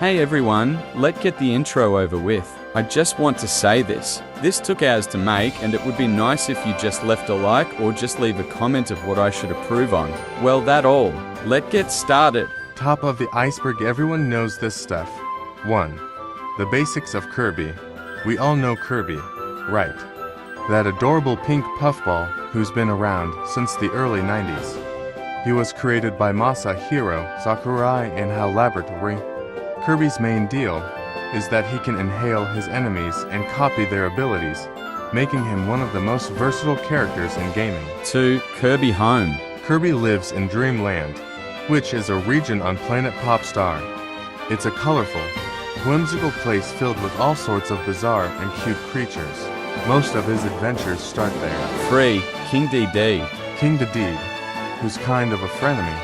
Hey everyone, let's get the intro over with. I just want to say this. This took hours to make and it would be nice if you just left a like or just leave a comment of what I should improve on. Well, that all. Let's get started. Top of the iceberg, everyone knows this stuff. 1. The basics of Kirby. We all know Kirby, right? That adorable pink puffball who's been around since the early 90s. He was created by Masahiro Sakurai in HAL Laboratory. Kirby's main deal is that he can inhale his enemies and copy their abilities, making him one of the most versatile characters in gaming. 2. Kirby Home. Kirby lives in Dreamland, which is a region on planet Popstar. It's a colorful, whimsical place filled with all sorts of bizarre and cute creatures. Most of his adventures start there. 3. King DD. King Dedede, who's kind of a frenemy.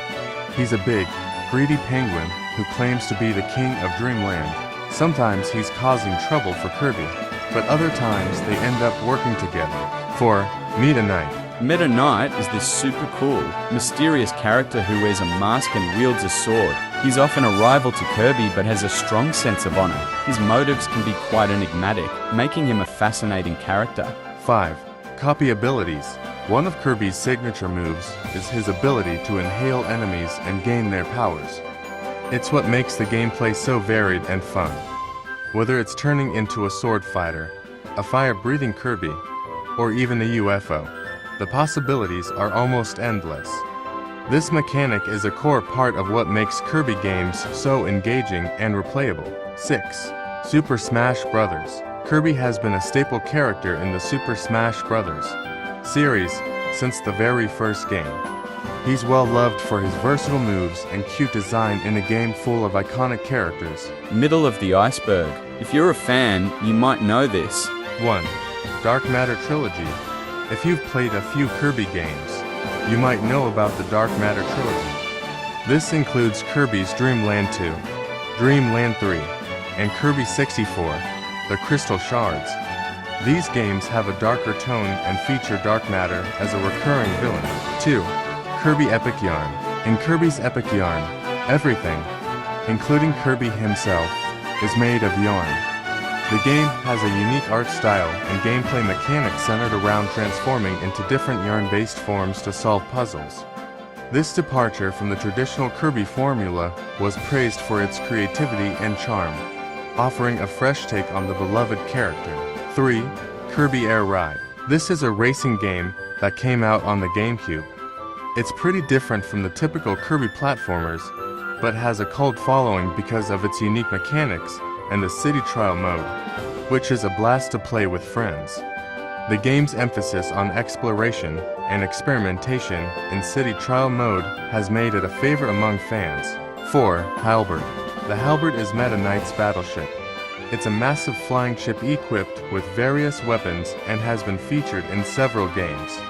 He's a big, greedy penguin who claims to be the king of Dreamland. Sometimes he's causing trouble for Kirby, but other times they end up working together. 4. Meta Knight. Meta Knight is this super cool, mysterious character who wears a mask and wields a sword. He's often a rival to Kirby but has a strong sense of honor. His motives can be quite enigmatic, making him a fascinating character. 5. Copy abilities. One of Kirby's signature moves is his ability to inhale enemies and gain their powers. It's what makes the gameplay so varied and fun. Whether it's turning into a sword fighter, a fire-breathing Kirby, or even a UFO, the possibilities are almost endless. This mechanic is a core part of what makes Kirby games so engaging and replayable. 6. Super Smash Bros. Kirby has been a staple character in the Super Smash Bros. Series since the very first game. He's well loved for his versatile moves and cute design in a game full of iconic characters. Middle of the iceberg. If you're a fan, you might know this. 1. Dark Matter Trilogy. If you've played a few Kirby games, you might know about the Dark Matter Trilogy. This includes Kirby's Dreamland 2, Dreamland 3, and Kirby 64, the Crystal Shards. These games have a darker tone and feature dark matter as a recurring villain. 2. Kirby Epic Yarn. In Kirby's Epic Yarn, everything, including Kirby himself, is made of yarn. The game has a unique art style and gameplay mechanics centered around transforming into different yarn-based forms to solve puzzles. This departure from the traditional Kirby formula was praised for its creativity and charm, offering a fresh take on the beloved character. 3. Kirby Air Ride. This is a racing game that came out on the GameCube. It's pretty different from the typical Kirby platformers, but has a cult following because of its unique mechanics and the City Trial mode, which is a blast to play with friends. The game's emphasis on exploration and experimentation in City Trial mode has made it a favorite among fans. 4. Halberd. The Halberd is Meta Knight's battleship. It's a massive flying ship equipped with various weapons and has been featured in several games.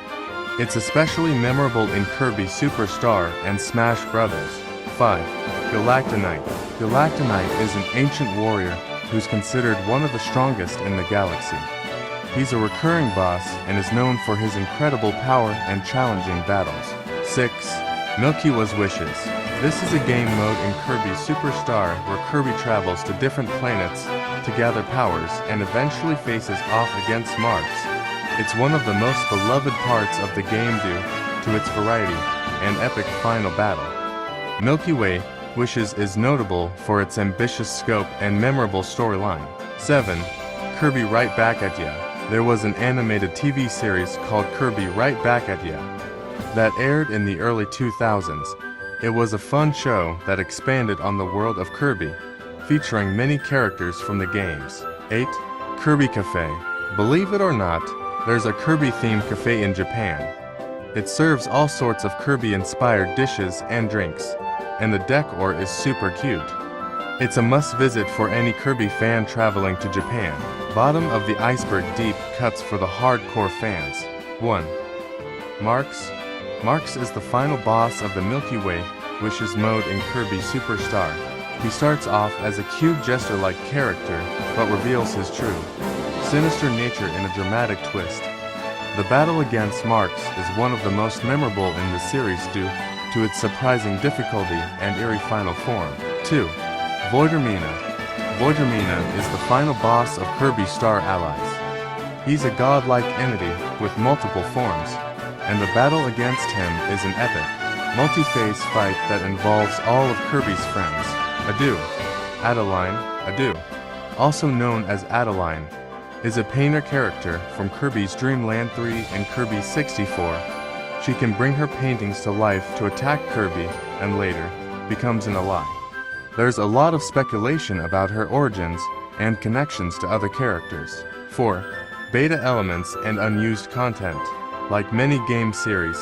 It's especially memorable in Kirby Superstar and Smash Bros. 5. Galactonite. Galactonite is an ancient warrior who's considered one of the strongest in the galaxy. He's a recurring boss and is known for his incredible power and challenging battles. 6. Milky Way's Wishes. This is a game mode in Kirby Superstar where Kirby travels to different planets to gather powers and eventually faces off against Marks. It's one of the most beloved parts of the game due to its variety and epic final battle. Milky Way Wishes is notable for its ambitious scope and memorable storyline. 7. Kirby Right Back at Ya. There was an animated TV series called Kirby Right Back at Ya that aired in the early 2000s. It was a fun show that expanded on the world of Kirby, featuring many characters from the games. 8. Kirby Cafe. Believe it or not, there's a Kirby-themed cafe in Japan. It serves all sorts of Kirby-inspired dishes and drinks, and the decor is super cute. It's a must-visit for any Kirby fan traveling to Japan. Bottom of the iceberg, deep cuts for the hardcore fans. 1. Marks. Marks is the final boss of the Milky Way Wishes mode in Kirby Superstar. He starts off as a cute jester-like character, but reveals his true, sinister nature in a dramatic twist. The battle against Marks is one of the most memorable in the series due to its surprising difficulty and eerie final form. 2. Voidermina. Voidermina is the final boss of Kirby Star Allies. He's a godlike entity with multiple forms, and the battle against him is an epic, multi-phase fight that involves all of Kirby's friends. Adu. Adeline, Adu, also known as Adeline, is a painter character from Kirby's Dream Land 3 and Kirby 64. She can bring her paintings to life to attack Kirby, and later, becomes an ally. There's a lot of speculation about her origins and connections to other characters. 4. Beta elements and unused content. Like many game series,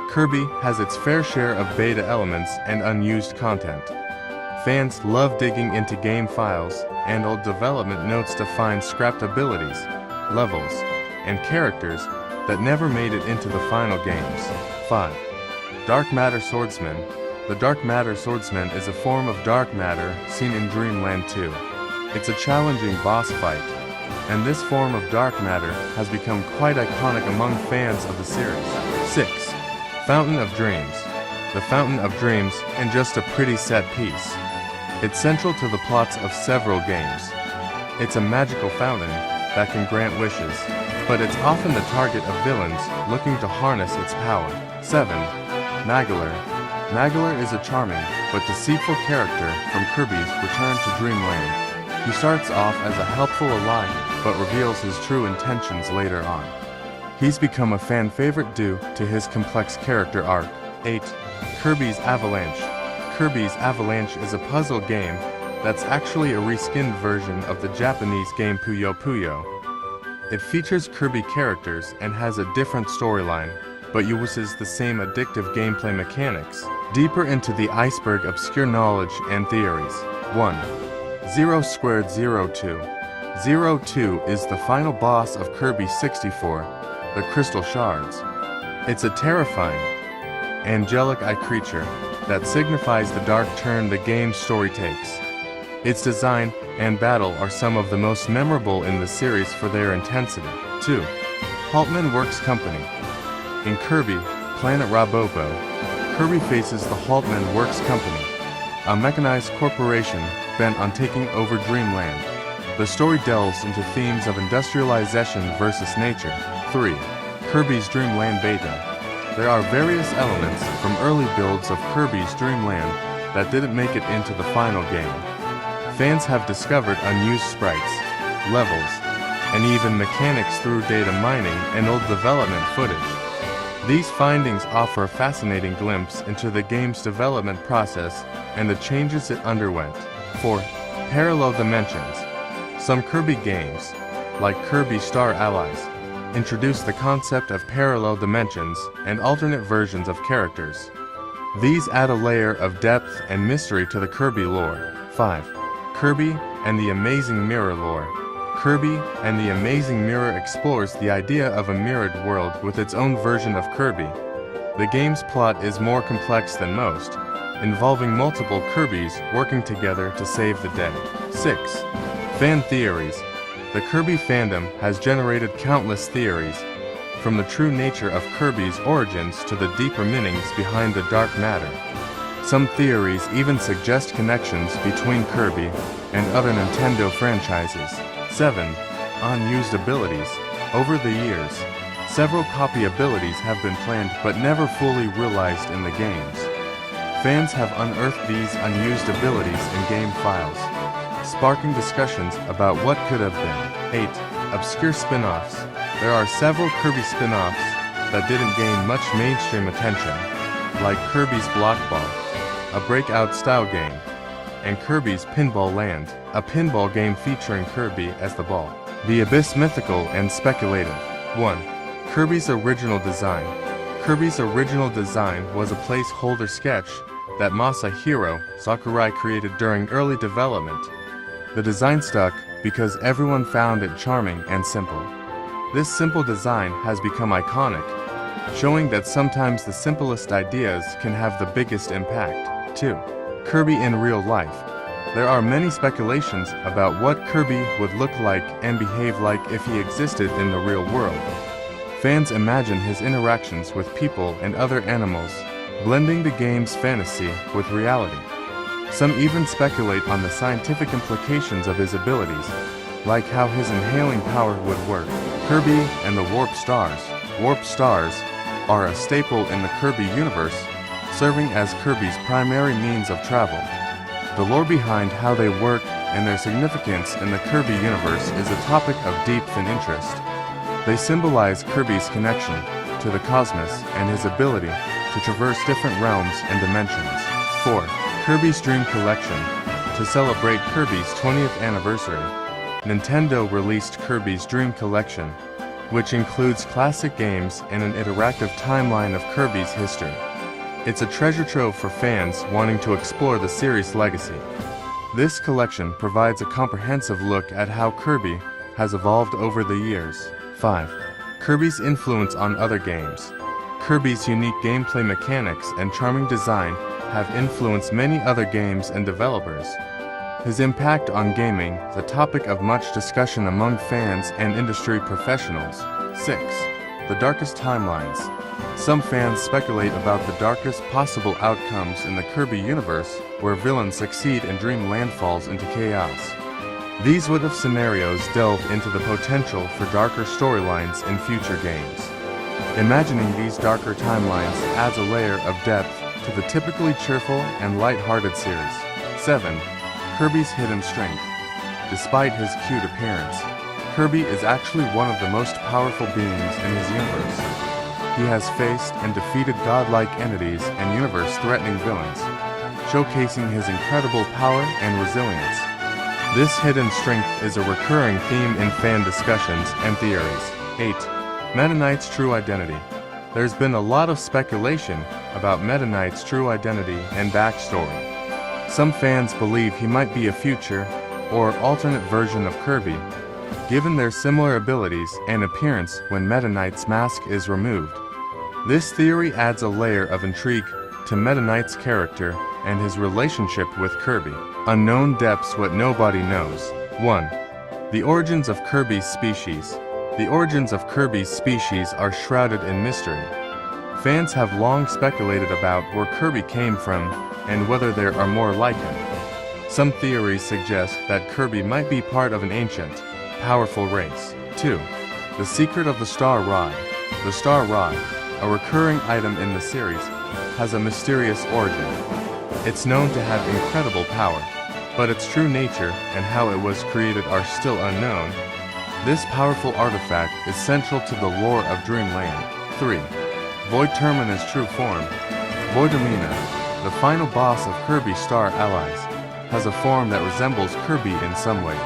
Kirby has its fair share of beta elements and unused content. Fans love digging into game files and old development notes to find scrapped abilities, levels, and characters that never made it into the final games. 5. Dark Matter Swordsman. The Dark Matter Swordsman is a form of dark matter seen in Dreamland 2. It's a challenging boss fight, and this form of dark matter has become quite iconic among fans of the series. 6. Fountain of Dreams. The Fountain of Dreams isn't just a pretty set piece. It's central to the plots of several games. It's a magical fountain that can grant wishes, but it's often the target of villains looking to harness its power. 7. Nagalr. Nagalr is a charming but deceitful character from Kirby's Return to Dreamland. He starts off as a helpful ally, but reveals his true intentions later on. He's become a fan favorite due to his complex character arc. 8. Kirby's Avalanche. Kirby's Avalanche is a puzzle game that's actually a reskinned version of the Japanese game Puyo Puyo. It features Kirby characters and has a different storyline, but uses the same addictive gameplay mechanics. Deeper into the Iceberg obscure knowledge and theories. 1. 0 squared 02. 02 is the final boss of Kirby 64, the Crystal Shards. It's a terrifying, angelic-eye creature that signifies the dark turn the game's story takes. Its design and battle are some of the most memorable in the series for their intensity. 2. Haltman Works Company. In Kirby, Planet Rabobo, Kirby faces the Haltman Works Company, a mechanized corporation bent on taking over Dreamland. The story delves into themes of industrialization versus nature. 3. Kirby's Dreamland Beta. There are various elements from early builds of Kirby's Dreamland that didn't make it into the final game. Fans have discovered unused sprites, levels, and even mechanics through data mining and old development footage. These findings offer a fascinating glimpse into the game's development process and the changes it underwent. 4. Parallel dimensions. Some Kirby games, like Kirby Star Allies, introduce the concept of parallel dimensions and alternate versions of characters. These add a layer of depth and mystery to the Kirby lore. 5. Kirby and the Amazing Mirror lore. Kirby and the Amazing Mirror explores the idea of a mirrored world with its own version of Kirby. The game's plot is more complex than most, involving multiple Kirbys working together to save the day. 6. Fan theories. The Kirby fandom has generated countless theories, from the true nature of Kirby's origins to the deeper meanings behind the dark matter. Some theories even suggest connections between Kirby and other Nintendo franchises. 7. Unused abilities. Over the years, several copy abilities have been planned but never fully realized in the games. Fans have unearthed these unused abilities in game files, sparking discussions about what could have been. 8. Obscure spin-offs. There are several Kirby spin-offs that didn't gain much mainstream attention, like Kirby's Block Ball, a breakout style game, and Kirby's Pinball Land, a pinball game featuring Kirby as the ball. The Abyss mythical and speculative. 1. Kirby's original design. Kirby's original design was a placeholder sketch that Masahiro Sakurai created during early development. The design stuck because everyone found it charming and simple. This simple design has become iconic, showing that sometimes the simplest ideas can have the biggest impact. 2. Kirby in real life. There are many speculations about what Kirby would look like and behave like if he existed in the real world. Fans imagine his interactions with people and other animals, blending the game's fantasy with reality. Some even speculate on the scientific implications of his abilities, like how his inhaling power would work. Kirby and the Warp Stars. Warp Stars are a staple in the Kirby universe, serving as Kirby's primary means of travel. The lore behind how they work and their significance in the Kirby universe is a topic of deep interest. They symbolize Kirby's connection to the cosmos and his ability to traverse different realms and dimensions. 4. Kirby's Dream Collection. To celebrate Kirby's 20th anniversary, Nintendo released Kirby's Dream Collection, which includes classic games and an interactive timeline of Kirby's history. It's a treasure trove for fans wanting to explore the series' legacy. This collection provides a comprehensive look at how Kirby has evolved over the years. 5. Kirby's influence on other games. Kirby's unique gameplay mechanics and charming design have influenced many other games and developers. His impact on gaming is a topic of much discussion among fans and industry professionals. 6. The Darkest Timelines. Some fans speculate about the darkest possible outcomes in the Kirby universe, where villains succeed and Dreamland falls into chaos. These what-if scenarios delve into the potential for darker storylines in future games. Imagining these darker timelines adds a layer of depth to the typically cheerful and light-hearted series. 7. Kirby's Hidden Strength. Despite his cute appearance, Kirby is actually one of the most powerful beings in his universe. He has faced and defeated godlike entities and universe-threatening villains, showcasing his incredible power and resilience. This hidden strength is a recurring theme in fan discussions and theories. 8. Meta Knight's True Identity. There's been a lot of speculation about Meta Knight's true identity and backstory. Some fans believe he might be a future or alternate version of Kirby, given their similar abilities and appearance when Meta Knight's mask is removed. This theory adds a layer of intrigue to Meta Knight's character and his relationship with Kirby. Unknown depths what nobody knows. 1. The origins of Kirby's species. The origins of Kirby's species are shrouded in mystery. Fans have long speculated about where Kirby came from and whether there are more like him. Some theories suggest that Kirby might be part of an ancient, powerful race. 2. The Secret of the Star Rod. The Star Rod, a recurring item in the series, has a mysterious origin. It's known to have incredible power, but its true nature and how it was created are still unknown. This powerful artifact is central to the lore of Dreamland. 3. Void Termina's true form. Void Termina, the final boss of Kirby's Star Allies, has a form that resembles Kirby in some ways.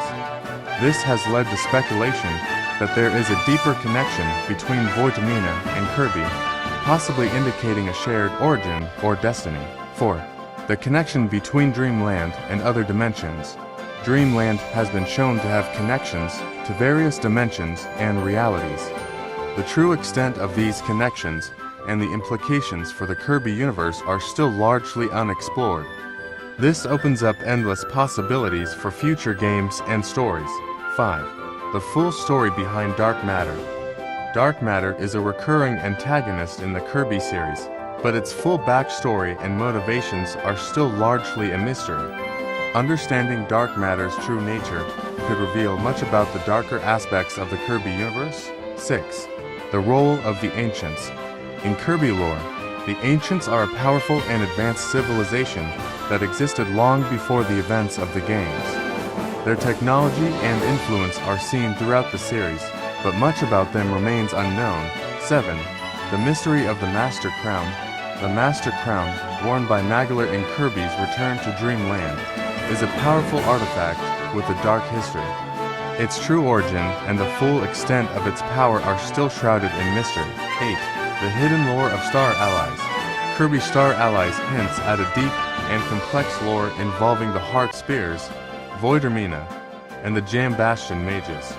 This has led to speculation that there is a deeper connection between Void Termina and Kirby, possibly indicating a shared origin or destiny. 4. The connection between Dreamland and other dimensions. Dreamland has been shown to have connections to various dimensions and realities. The true extent of these connections and the implications for the Kirby universe are still largely unexplored. This opens up endless possibilities for future games and stories. 5. The full story behind Dark Matter. Dark Matter is a recurring antagonist in the Kirby series, but its full backstory and motivations are still largely a mystery. Understanding Dark Matter's true nature could reveal much about the darker aspects of the Kirby universe. 6. The role of the Ancients. In Kirby lore, the Ancients are a powerful and advanced civilization that existed long before the events of the games. Their technology and influence are seen throughout the series, but much about them remains unknown. 7. The Mystery of the Master Crown. The Master Crown, worn by Magler in Kirby's Return to Dreamland, is a powerful artifact with a dark history. Its true origin and the full extent of its power are still shrouded in mystery. 8. The hidden lore of Star Allies. Kirby Star Allies hints at a deep and complex lore involving the Heart Spears, Void Termina, and the Jam Bastion mages.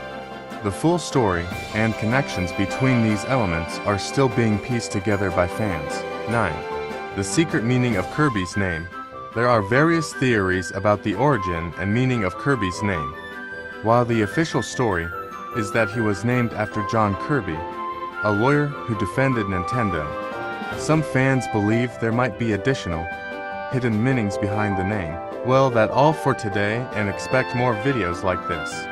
The full story and connections between these elements are still being pieced together by fans. 9. The secret meaning of Kirby's name. There are various theories about the origin and meaning of Kirby's name. While the official story is that he was named after John Kirby, a lawyer who defended Nintendo, some fans believe there might be additional, hidden meanings behind the name. Well, that's all for today, and expect more videos like this.